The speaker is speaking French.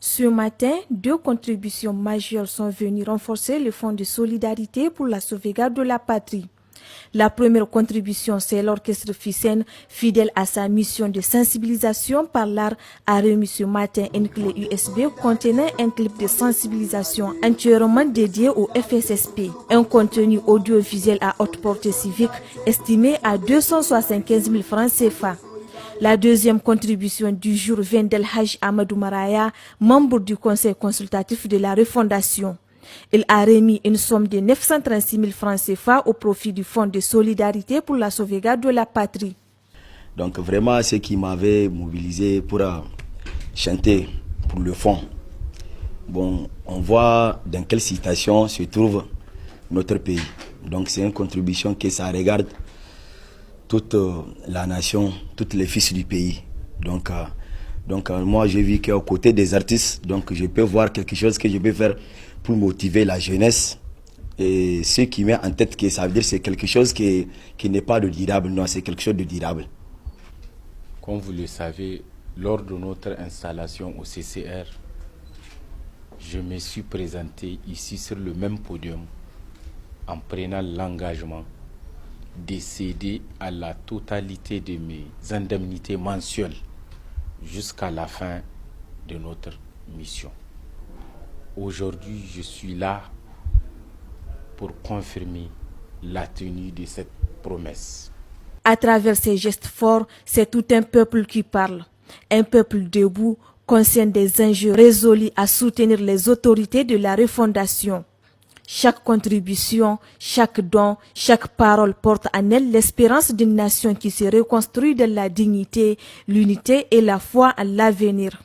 Ce matin, 2 contributions majeures sont venues renforcer le fonds de solidarité pour la sauvegarde de la patrie. La première contribution, c'est l'orchestre FICEN, fidèle à sa mission de sensibilisation par l'art, a remis ce matin une clé USB contenant un clip de sensibilisation entièrement dédié au FSSP. Un contenu audiovisuel à haute portée civique estimé à 275 000 francs CFA. La deuxième contribution du jour vient d'El Haj Amadou Maraya, membre du conseil consultatif de la refondation. Il a remis une somme de 936 000 francs CFA au profit du fonds de solidarité pour la sauvegarde de la patrie. Donc vraiment, ce qui m'avait mobilisé pour chanter pour le fonds. Bon, on voit dans quelle situation se trouve notre pays. Donc c'est une contribution que ça regarde toute la nation, tous les fils du pays. Donc moi j'ai vu qu'à côté des artistes, donc je peux voir quelque chose que je peux faire pour motiver la jeunesse. Et ce qui met en tête que ça veut dire c'est quelque chose qui n'est pas de durable, non, c'est quelque chose de durable. Comme vous le savez, lors de notre installation au CCR, je me suis présenté ici sur le même podium en prenant l'engagement de céder à la totalité de mes indemnités mensuelles jusqu'à la fin de notre mission. Aujourd'hui, je suis là pour confirmer la tenue de cette promesse. À travers ces gestes forts, c'est tout un peuple qui parle. Un peuple debout, conscient des enjeux résolus à soutenir les autorités de la refondation. Chaque contribution, chaque don, chaque parole porte en elle l'espérance d'une nation qui se reconstruit dans la dignité, l'unité et la foi en l'avenir.